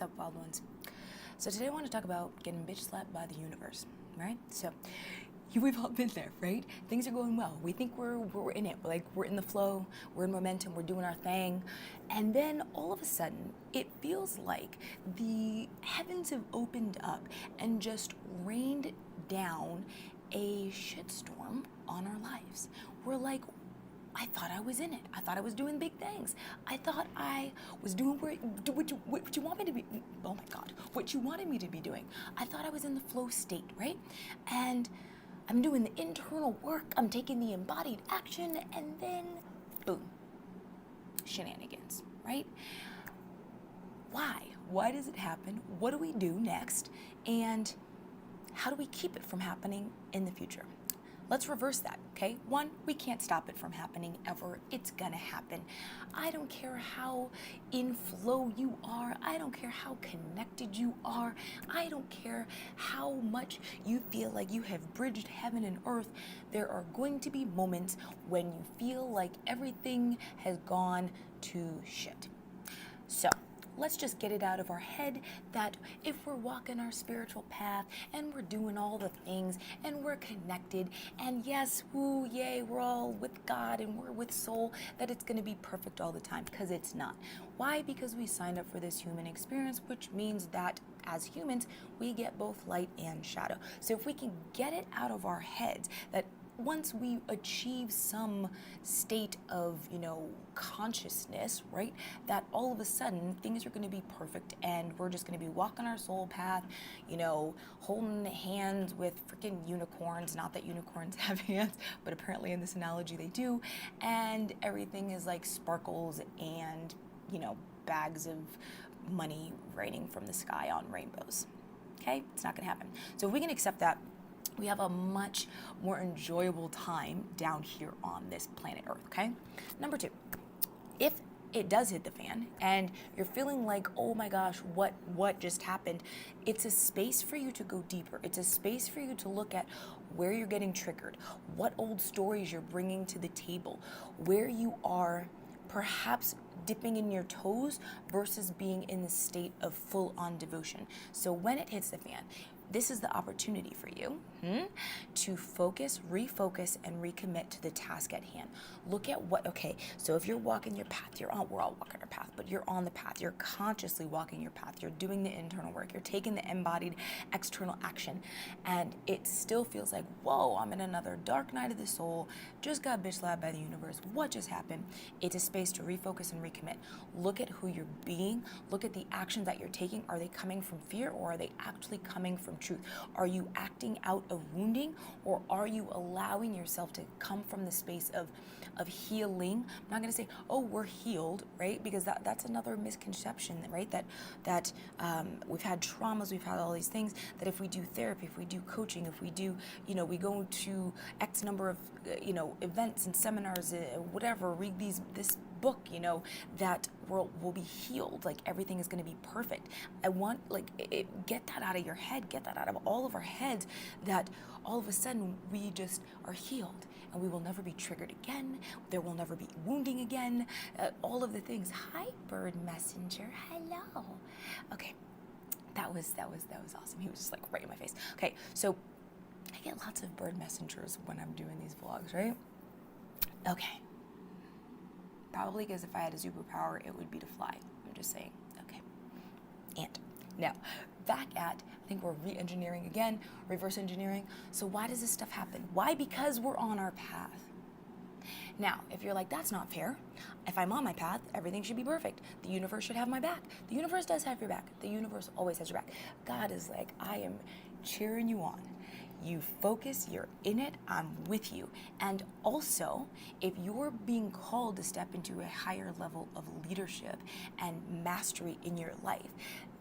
What's up, wild ones? So today I want to talk about getting bitch slapped by the universe, right? So we've all been there, right? Things are going well. We think we're in it, like we're in the flow, we're in momentum, we're doing our thing. And then all of a sudden, it feels like the heavens have opened up and just rained down a shitstorm on our lives. We're like, I thought I was in it. I thought I was doing big things. I thought I was doing what you want me to be. Oh my God, what you wanted me to be doing. I thought I was in the flow state, right? And I'm doing the internal work. I'm taking the embodied action, and then boom, shenanigans, right? Why? Why does it happen? What do we do next? And how do we keep it from happening in the future? Let's reverse that, okay? One, we can't stop it from happening ever. It's gonna happen. I don't care how in flow you are. I don't care how connected you are. I don't care how much you feel like you have bridged heaven and earth. There are going to be moments when you feel like everything has gone to shit. So, let's just get it out of our head that if we're walking our spiritual path and we're doing all the things and we're connected and yes, woo, yay, we're all with God and we're with soul, that it's going to be perfect all the time, because it's not. Why? Because we signed up for this human experience, which means that as humans, we get both light and shadow. So if we can get it out of our heads that once we achieve some state of, consciousness, right, that all of a sudden things are going to be perfect and we're just going to be walking our soul path, holding hands with freaking unicorns. Not that unicorns have hands, but apparently in this analogy they do. And everything is like sparkles and, bags of money raining from the sky on rainbows. Okay? It's not going to happen. So if we can accept that, we have a much more enjoyable time down here on this planet Earth, okay? Number two, if it does hit the fan and you're feeling like, oh my gosh, what just happened? It's a space for you to go deeper. It's a space for you to look at where you're getting triggered, what old stories you're bringing to the table, where you are perhaps dipping in your toes versus being in the state of full-on devotion. So when it hits the fan, this is the opportunity for you to focus, refocus, and recommit to the task at hand. Look at so if you're walking your path, we're all walking our path, but you're on the path, you're consciously walking your path, you're doing the internal work, you're taking the embodied external action, and it still feels like, whoa, I'm in another dark night of the soul, just got bitch slapped by the universe, what just happened? It's a space to refocus and recommit. Look at who you're being, look at the actions that you're taking. Are they coming from fear or are they actually coming from truth? Are you acting out of wounding, or are you allowing yourself to come from the space of healing? I'm not going to say, oh, we're healed, right? Because that's another misconception, right? That we've had traumas, we've had all these things, that if we do therapy, if we do coaching, if we do, we go to X number of, events and seminars, whatever, read this book, that we'll be healed, like everything is going to be perfect. I want, get that out of your head, get that out of all of our heads, that all of a sudden we just are healed and we will never be triggered again, there will never be wounding again, all of the things. Hi, bird messenger, hello. Okay, that was awesome. He was just like right in my face. Okay, so I get lots of bird messengers when I'm doing these vlogs, right? Okay. Probably because if I had a superpower, it would be to fly. I'm just saying. Okay. And now, back at, I think we're re-engineering again, reverse engineering. So why does this stuff happen? Why? Because we're on our path. Now, if you're like, that's not fair. If I'm on my path, everything should be perfect. The universe should have my back. The universe does have your back. The universe always has your back. God is like, I am cheering you on. You focus, you're in it, I'm with you. And also, if you're being called to step into a higher level of leadership and mastery in your life,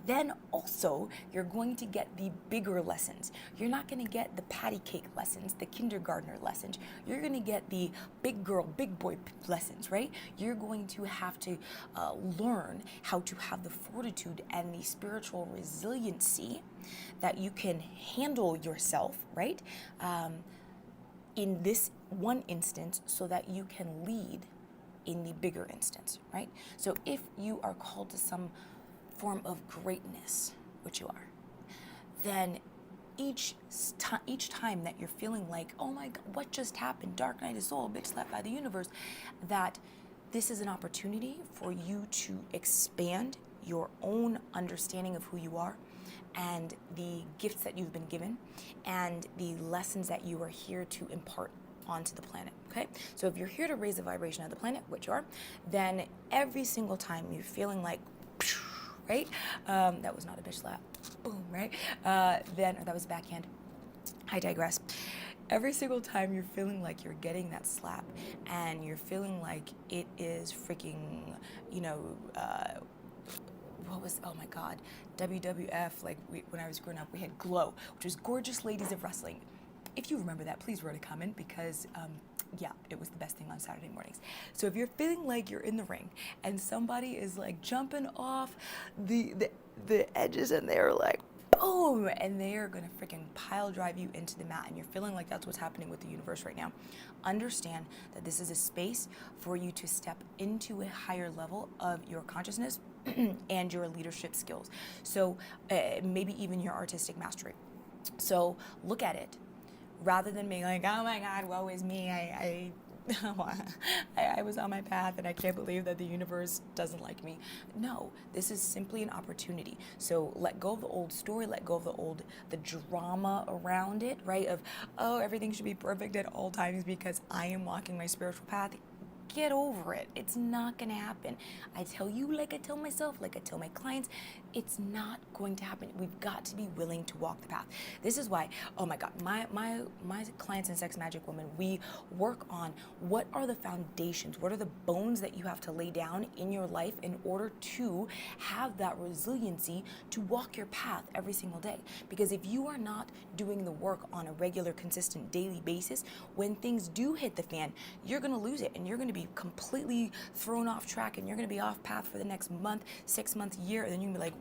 then also you're going to get the bigger lessons. You're not going to get the patty cake lessons, the kindergartner lessons. You're going to get the big girl, big boy lessons, right? You're going to have to learn how to have the fortitude and the spiritual resiliency that you can handle yourself, right? In this one instance, so that you can lead in the bigger instance, right? So if you are called to some form of greatness, which you are, then each time that you're feeling like, oh my God, what just happened? Dark night of soul, bitch slapped by the universe, that this is an opportunity for you to expand your own understanding of who you are and the gifts that you've been given and the lessons that you are here to impart onto the planet, okay? So if you're here to raise the vibration of the planet, which you are, then every single time you're feeling like, right? That was not a bitch slap. Boom, right? Or that was backhand. I digress. Every single time you're feeling like you're getting that slap and you're feeling like it is freaking, oh my God, WWF, like when I was growing up, we had GLOW, which was Gorgeous Ladies of Wrestling. If you remember that, please write a comment because, it was the best thing on Saturday mornings. So if you're feeling like you're in the ring and somebody is like jumping off the edges and they're like, boom, and they are gonna freaking pile drive you into the mat and you're feeling like that's what's happening with the universe right now, understand that this is a space for you to step into a higher level of your consciousness and your leadership skills. So maybe even your artistic mastery. So look at it. Rather than being like, oh my God, woe is me, I was on my path and I can't believe that the universe doesn't like me. No, this is simply an opportunity. So let go of the old story, let go of the drama around it, right? Of, oh, everything should be perfect at all times because I am walking my spiritual path. Get over it. It's not going to happen. I tell you, like I tell myself, like I tell my clients, it's not going to happen. We've got to be willing to walk the path. This is why, oh my God, my clients in Sex Magic Woman, we work on what are the foundations, what are the bones that you have to lay down in your life in order to have that resiliency to walk your path every single day. Because if you are not doing the work on a regular, consistent, daily basis, when things do hit the fan, you're going to lose it and you're going to be completely thrown off track and you're going to be off path for the next month, 6 months, year, and then you're going to be like,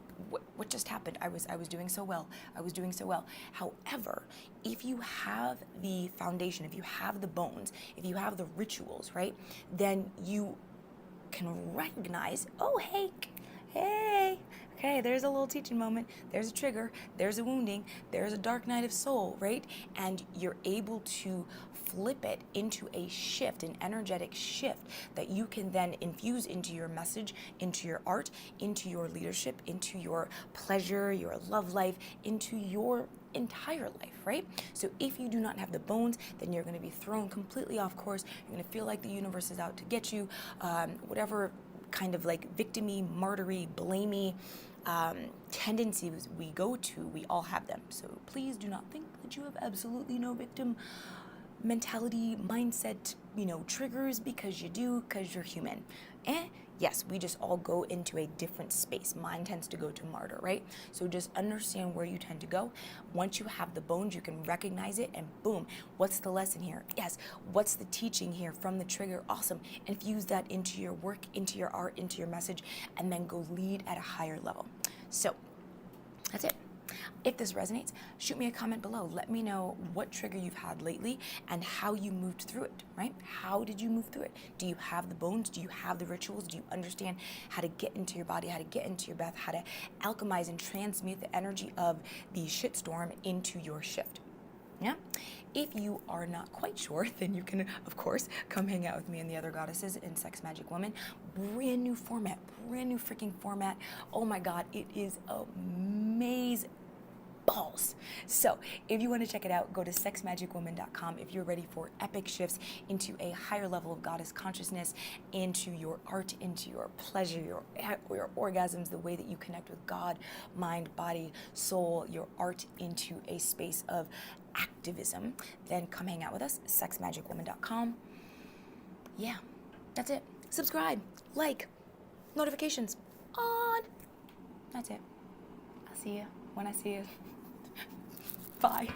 what just happened? I was doing so well. I was doing so well. However, if you have the foundation, if you have the bones, if you have the rituals, right, then you can recognize, oh, hey, okay, there's a little teaching moment, there's a trigger, there's a wounding, there's a dark night of soul, right? And you're able to flip it into a shift, an energetic shift that you can then infuse into your message, into your art, into your leadership, into your pleasure, your love life, into your entire life, right? So if you do not have the bones, then you're going to be thrown completely off course. You're going to feel like the universe is out to get you, whatever kind of like victim-y, martyr-y, blamey tendencies we go to, we all have them. So please do not think that you have absolutely no victim mentality, mindset, triggers, because you do, because you're human. Yes, we just all go into a different space. Mine tends to go to martyr, right? So just understand where you tend to go. Once you have the bones, you can recognize it and boom, what's the lesson here? Yes, what's the teaching here from the trigger? Awesome. Infuse that into your work, into your art, into your message, and then go lead at a higher level. So that's it. If this resonates, shoot me a comment below. Let me know what trigger you've had lately and how you moved through it, right? How did you move through it? Do you have the bones? Do you have the rituals? Do you understand how to get into your body, how to get into your breath, how to alchemize and transmute the energy of the shitstorm into your shift? Yeah? If you are not quite sure, then you can, of course, come hang out with me and the other goddesses in Sex Magic Woman. Brand new format, brand new freaking format. Oh my God, it is amazing. Balls. So if you want to check it out, go to sexmagicwoman.com if you're ready for epic shifts into a higher level of goddess consciousness, into your art, into your pleasure, your orgasms, the way that you connect with God, mind, body, soul, your art into a space of activism. Then come hang out with us, sexmagicwoman.com. Yeah, that's it. Subscribe, like, notifications on. That's it. I'll see you when I see you. Bye.